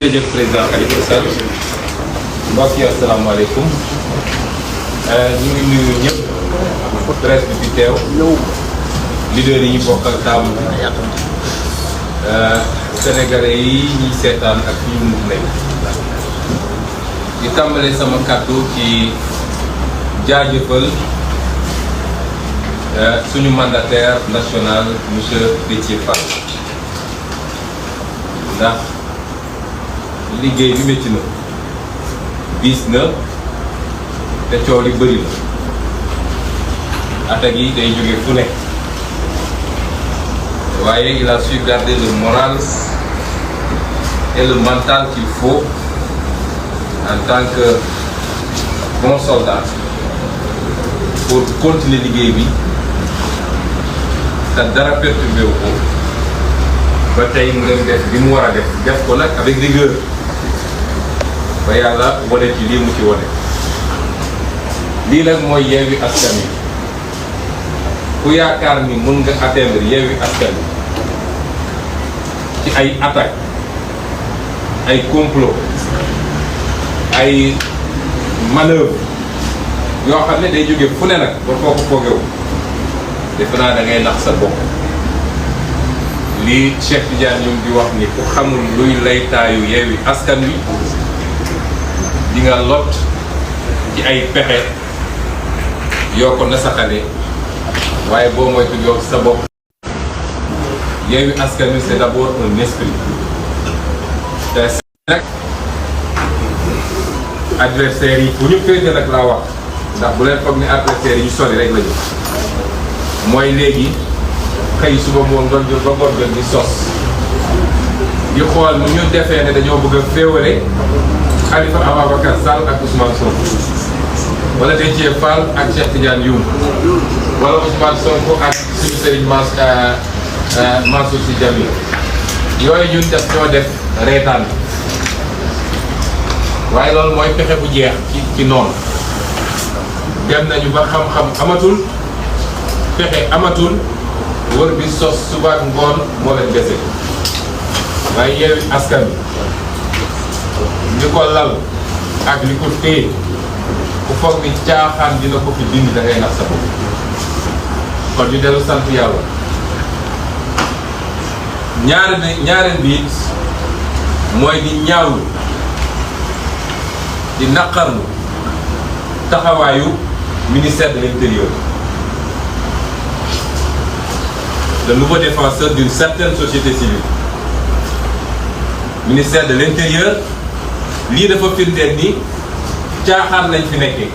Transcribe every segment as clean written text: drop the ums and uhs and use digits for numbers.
jërëjëf président Khalifa Sall mbokk yi asalaamaaleykum ñu ngi nuyu ñëpp presse bi fi teew leader yi ñu bokkal taamu sénégalais yi ñuy seetaan ak ñu mu nekk di tàmbale sama kàddu ci jaajëfal suñu mandataire national monsieur Déthié Fall ndax liggéey bi métti na diis na te coow li bëri na attaques yi day jóge fu nekk waaye il a su garder le moral et le mental qu'il faut en tant que bon soldat pour continuer liggéey bi te dara perturbé wu ko ba tey mu dem def bi mu war a def ko nag avec rigueur ba yàlla wane ci lii mu ci wane lii nag mooy Yewwi Askan Wi ku yaakaar ni mën nga atteindre Yewwi Askan Wi ci ay attaques ay complot ay manœuvre yoo xam ne day jóge fu ne nag ba foo ko foogewu defe naa da ngay nax sa bopp lii Cheikh Tidiane ñoom di wax ni ku xamul luy laytaayu Yewwi Askan Wi di nga lot ci ay pexe yoo ko nasaxale waaye boo moytu yow sa bopp. Yewwi Askan Wi c'est d'abord un esprit te nag adversaires yi fu ñu féete nag laa wax ndax bu leen foog ni adversaires yi ñu sori rek lañu mooy léegi xëy suba moo ngoon jot ba ngoon jot di sos di xool nu ñu defee ne dañoo bëgg a féewale Khalifa Ababacar Sall ak Ousmane Sonko wala Déthié Fall ak Cheikh Tidiane Youm wala Ousmane Sonko ak suñu sëriñ Mansour Sy Djamil yooyu ñun def ñoo def reetaan waaye loolu mooy pexe bu jeex ci noonu dem nañu ba xam-xam amatul pexe amatul wër bi sos suba ak ngoon moo leen dese waaye Yewwi Askan Wi li ko lal ak li ko téye ku foog ni caaxaan dina ko fi dindi da ngay nax sa bopp kon ñu dellu sant yàlla ñaareel bi it mooy di ñaawlu di naqarlu taxawaayu ministère de l'Intérieur le nouveau défenseur d'une certaine société civile ministère de l'Intérieur lii dafa firndeel ni caaxaan lañ fi nekkee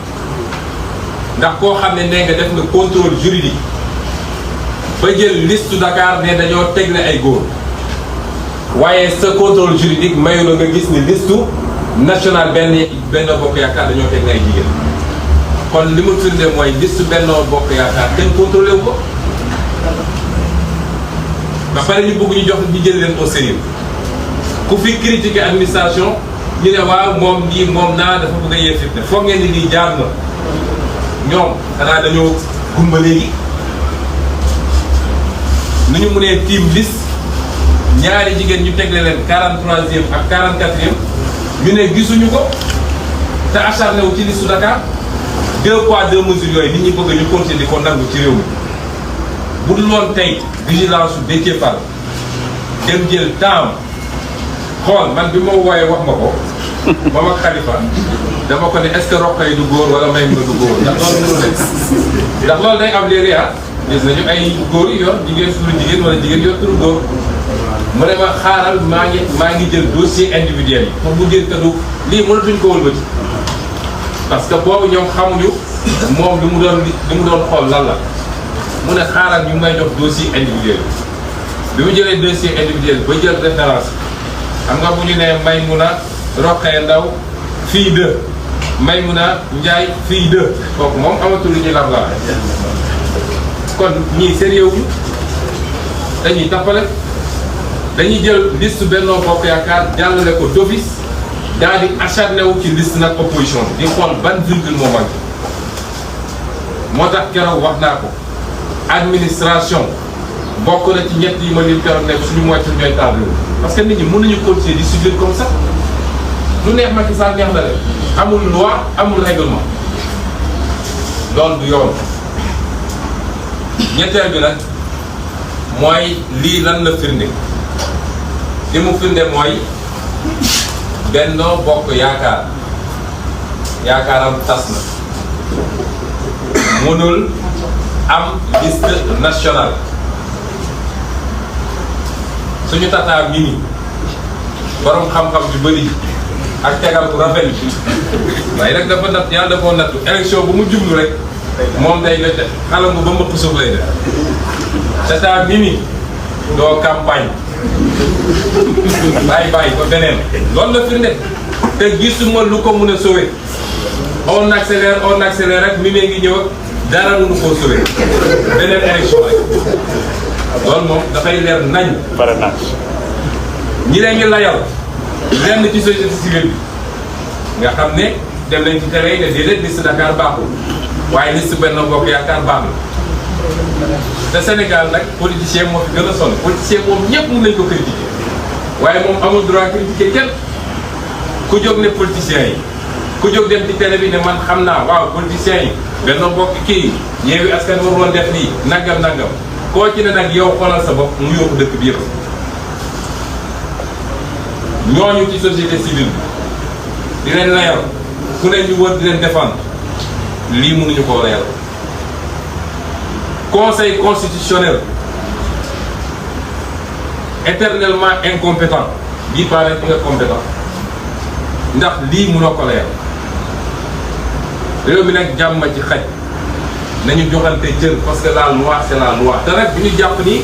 ndax koo xam ne nee nga def nga contrôle juridique ba jël liste Dakar ne dañoo tegle ay góor waaye sa contrôle juridique mayu la nga gis ni liste nationale benn bokk yaakaar dañoo tegle ay jigéen kon li mu firnde mooy liste Benno Bokk Yaakaar kenn contrôlé wu ko ba pare ñu bëgg ñu jox ñu jël leen au sérieux ku fi critiquer administration ñu ne waaw moom lii moom naa dafa bëgg a yee fitna foog ngeen ni lii jaar na ñoom xanaa dañoo gumba léegi nu ñu mënee tiim liste ñaari jigéen ñu tegle leen 43e ak 44e ñu ne gisuñu ko te acharné wu ci liste Dakar 2 poids 2 mesures yooyu nit ñi bëgg ñu continuer di ko nangu ci réew mi bu dul woon tey vigilance su Déthié Fall dem jël temps xool man bi ma wooyee wax ma ko moom ak Khalifa dama ko ne est-ce que Rokhaya du góor wala may nga du góor ndax loolu mënul nekk ndax loolu day am léegi gis nañu ay góor yu yor jigéen turu jigéen wala jigéen yor turu góor mu ne ma xaaral maa ngi jël dossier individuel yi pour bu jël kadu lii mënatuñ ko wëlbati parce que boobu ñoom xamuñu moom li mu doon xool lan la mu ne xaaral ñu may jox dossier individuel bi mu jëlee dossier individuel ba jël référence xam nga bu ñu nee Maymuna Rokhaya Ndaw fille de Maymuna Njaay fille de kooku moom amatul lu ñuy lam la kon ñii sérieux wu dañuy tappale dañuy jël liste Benno Bokk Yaakaar jàllale ko d'office daal di acharné wu ci liste nag opposition bi di xool ban virgule moo manqué moo tax keroog wax naa ko administration bokk na ci ñett yi ma lim keroog nekk suñu moytu ñooy taal parce que nit ñi mën nañu continuer di subir comme ça lu neex Macky Sall neex na leen amul loi amul règlement loolu du yoon. ñetteel bi nag mooy lii lan la firnde li mu firnde mooy Benno Bokk Yaakaar yaakaaram tas na mënul am liste nationale suñu tataa Mimi borom xam-xam bi bëri ak tegal bu rafet bi waaye nag dafa natt yàlla dafa nattu élection bu mu jublu rek moom day la xalangu ba mbëkk suuf lay def tataa Mimi doo campagne bàyyi ba beneen loolu la firnde te gisuma lu ko mun a sauver on accélère rek Mimi ngi ñëw dara mënu koo sauver beneen élection rek loolu moom dafay leer nañ ñi leen ngi layal lenn ci société civile bi nga xam ne dem nañ ci télé yi ne déedéet liste Dakar baaxul waaye liste Benno Bokk Yaakaar baax na te Sénégal nag politicien moo fi gën a sonn politicien moom ñëpp mën nañ ko critiquer waaye moom amul droit critiquer kenn ku jóg ne politiciens yi ku jóg dem ci télé bi ne man xam naa waaw politiciens yi Benno Bokk kii Yewwi Askan Wi waroon def lii nangam koo ci ne nag yow xoolal sa bopp mu yóbbu dëkk bi yëpp ñooñu ci société civile bi di leen layal ku ne ñu wër di leen défendre lii mënuñu koo layal conseil constitutionnel éternellement incompétent bii pare bi nga compétent ndax lii mënoo ko layal réew mi nag jàmm ci xaj nañu joxante cër parce que la loi c'est la loi te nag bi ñu jàpp ni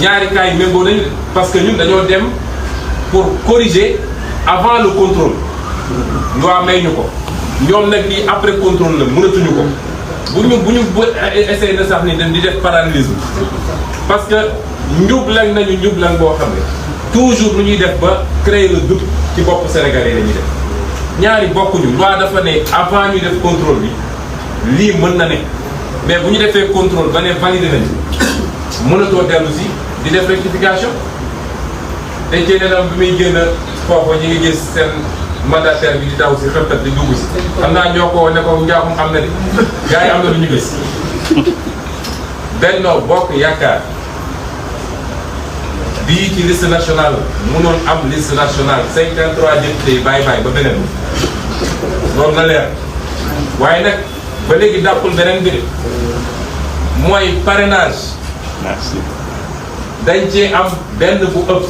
ñaari cas yi méngoo nañu parce que ñun dañoo dem pour corriger avant le contrôle loi may ñu ko ñoom nag lii après contrôle la mënatuñu ko bu ñu essayé na sax ni dañ di def parallélisme parce que njublang nañu njublang boo xam ne toujours lu ñuy def ba créer le doute ci bopp Sénégalais la ñuy def ñaari bokkuñu loi dafa ne avant ñuy def contrôle bi lii mën na ne mais bu ñu defee contrôle ba ne validé nañu mënatoo dellu si di def rectification te ci nenam bi muy génn foofu ñi ngi gis seen mandataire bi di daw si xëptat di dugg si xam naa ñoo ko ne ko njaaxum am na di gars yi am na lu ñu gis Benno Bokk Yaakaar bii ci liste nationale mënoon am liste nationale 53 députés bàyyi ba beneen loolu na leer waaye nag ba léegi dàppul beneen bi de mooy parrainage dañ cee am benn bu ëpp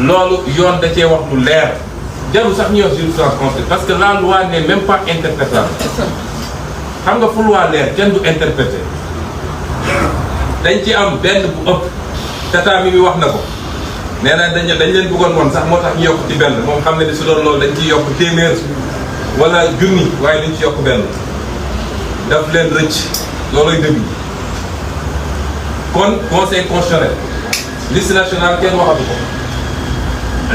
loolu yoon da cee wax lu leer jarul sax ñuy wax jurisprudence constitutionnelle parce que la loi n'est même pas interprétable xam nga fu loi leer kenn du interpréter dañ ci am benn bu ëpp tata mi wax na ko nee na dañ leen bëggoon woon sax moo tax ñu yokk ci benn moom xam ne ni su doon loolu dañ ciy yokk téeméer wala junni waaye dañ ci yokk benn daf leen rëcc looloy dëgg kon conseil constitutionnel liste nationale kenn waxatu ko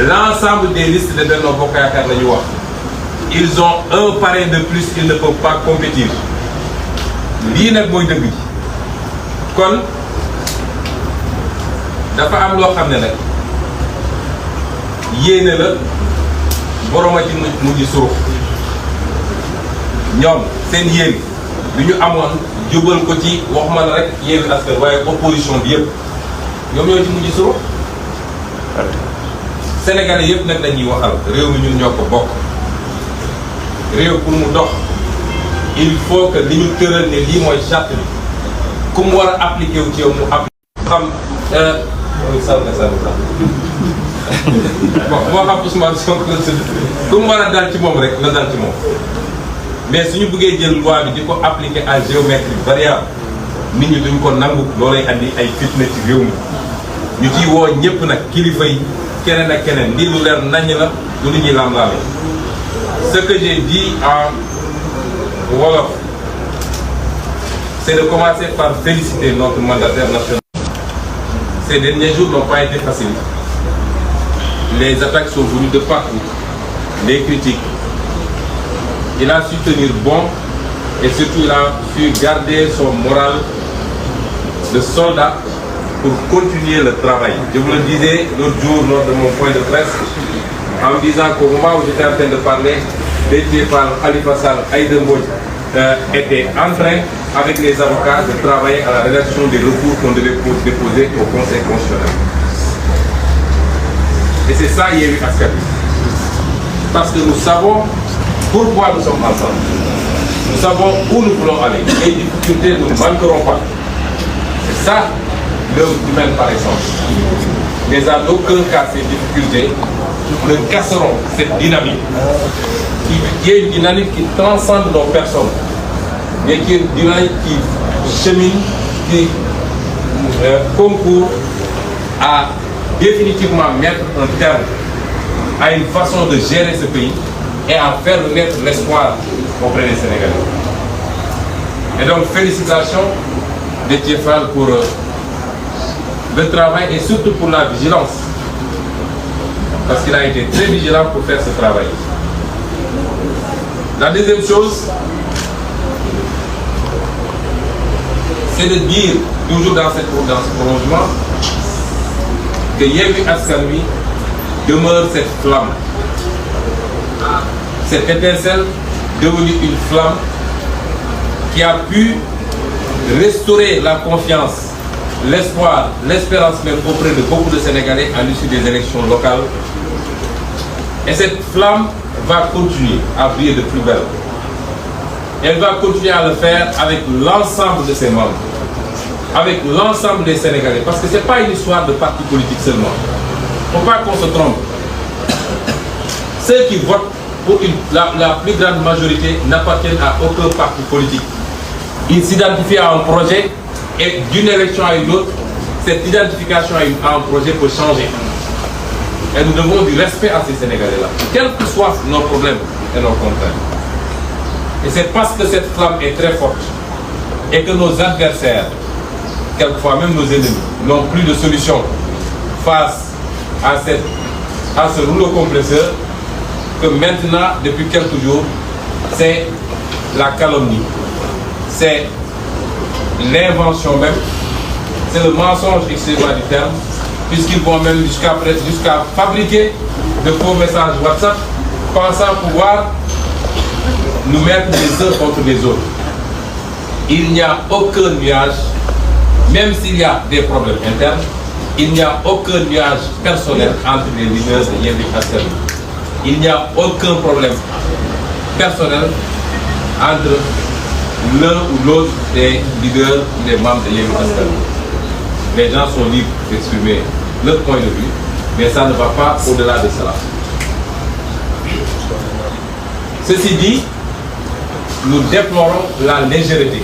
l'ensemble des listes de Benno Bokk Yaakaar la ñu wax ils ont un parrain de plus ils ne peuvent pas compétir lii nag mooy dëgg ji kon dafa am loo xam ne nag yéene la boroma ci mujj surux ñoom seen yéene bi ñu amoon jubal ko ci waxuma la rek Yewwi Askan waaye opposition bi yëpp ñoom ñoo ci mujj surux Sénégalais yëpp nag dañuy waxal réew mi ñun ñoo ko bokk réew pour mu dox il faut que li ñu tëral ne lii mooy charte bi ku mu war a appliqué wu ci yow mu appliqué xam bon moo xam Ousmane Sonko la tudd ku mu war a dal ci moom rek la dal ci moom mais suñu bëggee jël loi bi di ko appliquer à géométrie variable nit ñi duñ ko nangu loolay andi ay fitna ci réew mi ñu ciy woo ñëpp nag kilifa yi keneen ak keneen lii lu leer nañ la du lu ñuy lam-laame ce que j'ai dit en wolof c'est de commencer par féliciter notre mandataire national. Ces derniers jours n'ont pas été faciles. Les attaques sont venues de partout, les critiques. Il a su tenir bon et surtout il a su garder son moral de soldat pour continuer le travail. Je vous le disais l'autre jour lors de mon point de presse, en me disant qu'au moment où j'étais en train de parler, Déthié Fall, Khalifa Sall, Aïda Mbodj étaient en train, avec les avocats, de travailler à la rédaction des recours qu'on devait déposer au Conseil constitutionnel. Et c'est ça Yewwi Askan Wi. Parce que nous savons pourquoi nous sommes ensemble. Nous savons où nous voulons aller. Les difficultés ne nous manqueront pas. C'est ça l'œuvre humaine par essence. Mais à aucun cas ces difficultés ne casseront cette dynamique. Qui est une dynamique qui transcende nos personnes, mais qui est une dynamique qui chemine, qui concourt à définitivement mettre un terme à une façon de gérer ce pays et à faire renaître l'espoir auprès des Sénégalais. Et donc félicitations Déthié Fall pour le travail et surtout pour la vigilance. Parce qu'il a été très vigilant pour faire ce travail. La deuxième chose, c'est de dire, toujours dans ce prolongement, que Yewwi Askan Wi demeure cette flamme, cette étincelle devenue une flamme qui a pu restaurer la confiance, l'espoir, l'espérance même auprès de beaucoup de Sénégalais à l'issue des élections locales. Et cette flamme va continuer à briller de plus belle. Elle va continuer à le faire avec l'ensemble de ses membres, avec l'ensemble des Sénégalais, parce que ce n'est pas une histoire de parti politique seulement. Il ne faut pas qu'on se trompe. Ceux qui votent pour la plus grande majorité n'appartiennent à aucun parti politique. Ils s'identifient à un projet et d'une élection à une autre, cette identification à un projet peut changer. Et nous devons du respect à ces Sénégalais-là, quels que soient nos problèmes et nos contraintes. Et c'est parce que cette flamme est très forte et que nos adversaires, quelquefois même nos ennemis, n'ont plus de solution face à ce rouleau compresseur que maintenant, depuis quelques jours, c'est la calomnie, c'est l'invention même, c'est le mensonge, excusez-moi du terme, puisqu'ils vont même jusqu'à fabriquer de faux messages WhatsApp, pensant pouvoir nous mettre les uns contre les autres. Il n'y a aucun nuage, même s'il y a des problèmes internes, il n'y a aucun nuage personnel entre les leaders de Yewwi Askan Wi. Il n'y a aucun problème personnel entre l'un ou l'autre des leaders ou des membres de Yewwi Askan Wi. Les gens sont libres d'exprimer leur point de vue, mais ça ne va pas au-delà de cela. Ceci dit, nous déplorons la légèreté,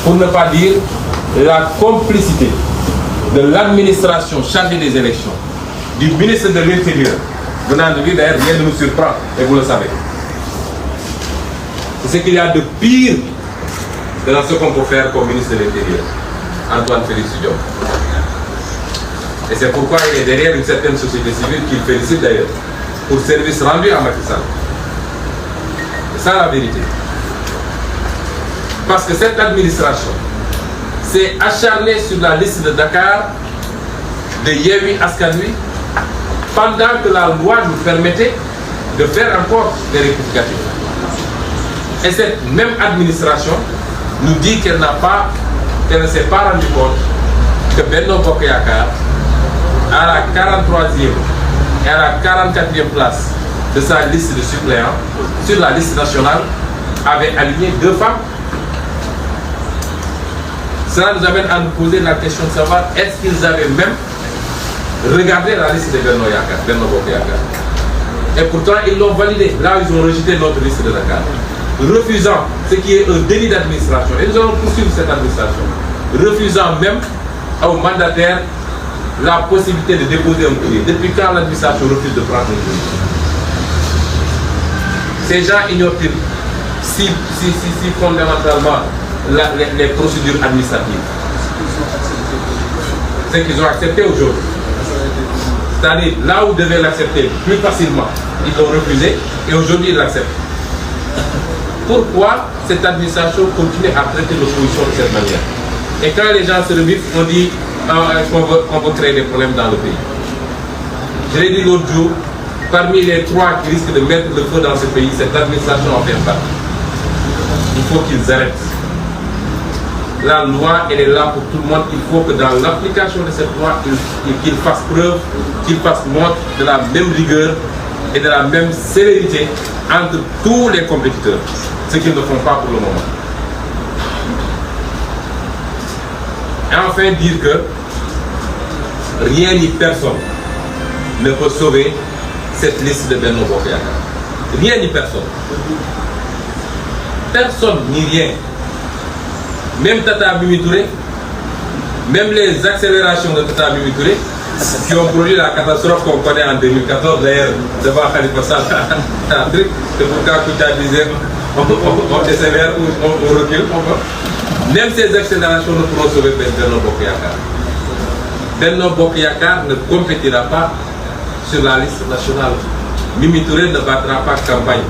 pour ne pas dire la complicité de l'administration chargée des élections, du ministre de l'Intérieur, venant de lui d'ailleurs, rien ne nous surprend, et vous le savez. C'est ce qu'il y a de pire dans ce qu'on peut faire comme ministre de l'Intérieur, Antoine Félix Diome. Et c'est pourquoi il est derrière une certaine société civile qu'il félicite d'ailleurs pour service rendu à Macky Sall. C'est ça la vérité. Parce que cette administration s'est acharnée sur la liste de Dakar de Yewwi Askan Wi pendant que la loi nous permettait de faire encore des rectificatifs. Et cette même administration nous dit qu'elle ne s'est pas rendu compte que Benno Bokk Yakaar, à la 43e et à la 44e place de sa liste de suppléants sur la liste nationale, avait aligné 2 femmes. Cela nous amène à nous poser la question de savoir est-ce qu'ils avaient même regardé la liste de Benno Bokk Yakaar. Et pourtant ils l'ont validé. Là ils ont rejeté notre liste de Dakar, refusant ce qui est un délit d'administration. Et nous allons poursuivre cette administration, refusant même aux mandataires la possibilité de déposer un courrier. Depuis quand l'administration refuse de prendre un courrier? Ces gens ignorent-ils si fondamentalement les procédures administratives? C'est qu'ils ont accepté aujourd'hui. C'est-à-dire là où ils devaient l'accepter plus facilement, ils l'ont refusé et aujourd'hui ils l'acceptent. Pourquoi cette administration continue à traiter l'opposition de cette manière? Et quand les gens se rebiffent, on dit qu'on veut créer des problèmes dans le pays. Je l'ai dit l'autre jour, parmi les 3 qui risquent de mettre le feu dans ce pays, cette administration en fait partie. Il faut qu'ils arrêtent. La loi, elle est là pour tout le monde. Il faut que dans l'application de cette loi, qu'ils fassent preuve, qu'ils fassent montre de la même rigueur et de la même célérité entre tous les compétiteurs, ce qu'ils ne font pas pour le moment. Et enfin dire que rien ni personne ne peut sauver cette liste de Benno Bokk Yakaar. Rien ni personne. Personne ni rien. Même Tata Mimi Touré, même les accélérations de Tata Mimi Touré, qui ont produit la catastrophe qu'on connaît en 2014, d'ailleurs, devant Khalifa Sall, c'est pourquoi Koutia disait on décélère ou on recule. Même ces accélérations ne pourront sauver Benno Bokk Yakaar. Benno Bokk Yakaar ne compétira pas sur la liste nationale. Mimi Touré ne battra pas campagne.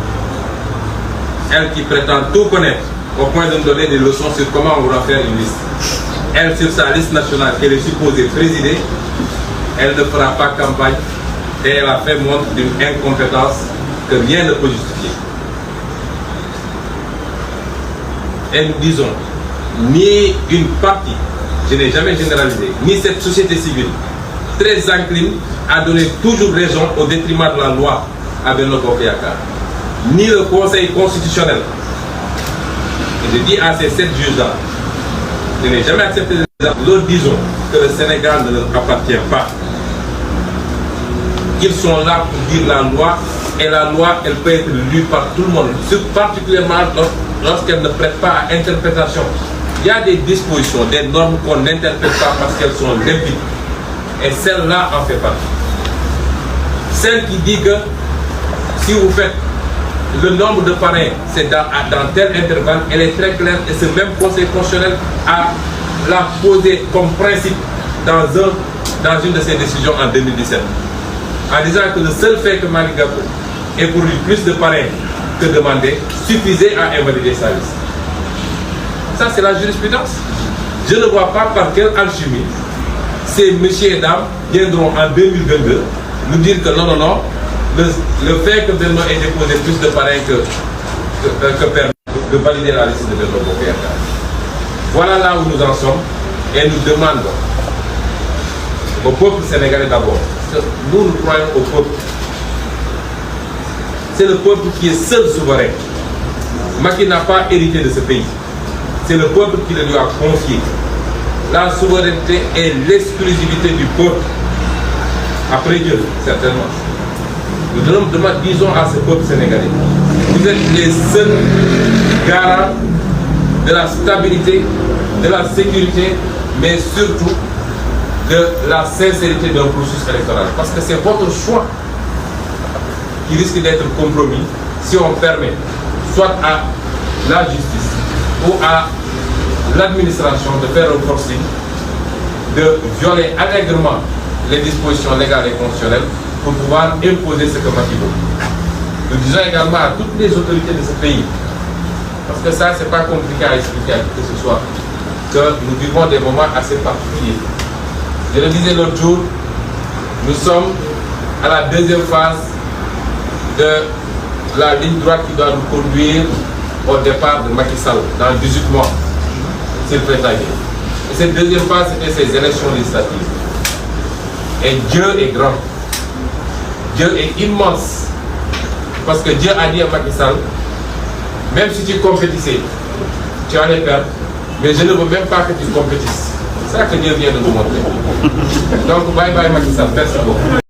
Elle qui prétend tout connaître, au point de me donner des leçons sur comment on va faire une liste. Elle, sur sa liste nationale qu'elle est supposée présider, elle ne fera pas campagne et elle a fait montre d'une incompétence que rien ne peut justifier. Et nous disons, ni une partie, je n'ai jamais généralisé, ni cette société civile, très encline à donner toujours raison au détriment de la loi à Benno Bokk Yakaar, ni le Conseil constitutionnel. Et je dis à ces 7 juges-là, je n'ai jamais accepté nous disons que le Sénégal ne leur appartient pas. Ils sont là pour dire la loi, et la loi, elle peut être lue par tout le monde, particulièrement lorsqu'elle ne prête pas à interprétation. Il y a des dispositions, des normes qu'on n'interprète pas parce qu'elles sont limpides. Et celle-là en fait partie. Celle qui dit que si vous faites le nombre de parrains, c'est dans tel intervalle, elle est très claire et ce même Conseil constitutionnel a l'a posé comme principe dans une de ses décisions en 2017. En disant que le seul fait que Malick Gakou ait pour lui plus de parrains que demandé suffisait à invalider sa liste. Ça, c'est la jurisprudence. Je ne vois pas par quelle alchimie ces messieurs et dames viendront en 2022 nous dire que non, le fait que Benno ait déposé plus de parrains que permet de valider la liste de Benno Bokk Yakaar. Voilà là où nous en sommes et nous demandons au peuple sénégalais d'abord. Nous croyons au peuple. C'est le peuple qui est seul souverain. Macky n'a pas hérité de ce pays. C'est le peuple qui le lui a confié. La souveraineté est l'exclusivité du peuple. Après Dieu, certainement. Nous disons à ce peuple sénégalais, vous êtes les seuls garants de la stabilité, de la sécurité, mais surtout de la sincérité d'un processus électoral. Parce que c'est votre choix qui risque d'être compromis si on permet soit à la justice ou à l'administration de faire un forcing, de violer allègrement les dispositions légales et constitutionnelles pour pouvoir imposer ce que Macky veut. Nous disons également à toutes les autorités de ce pays, parce que ça, c'est pas compliqué à expliquer à qui que ce soit, que nous vivons des moments assez particuliers. Je le disais l'autre jour, nous sommes à la deuxième phase de la ligne droite qui doit nous conduire au départ de Macky Sall, dans 18 mois, s'il peut aller. Et cette deuxième phase, c'était ces élections législatives. Et Dieu est grand. Dieu est immense. Parce que Dieu a dit à Macky Sall, même si tu compétissais, tu allais perdre, mais je ne veux même pas que tu compétisses. C'est ça que Dieu vient de nous montrer. Donc, bye bye Macky Sall. Merci beaucoup.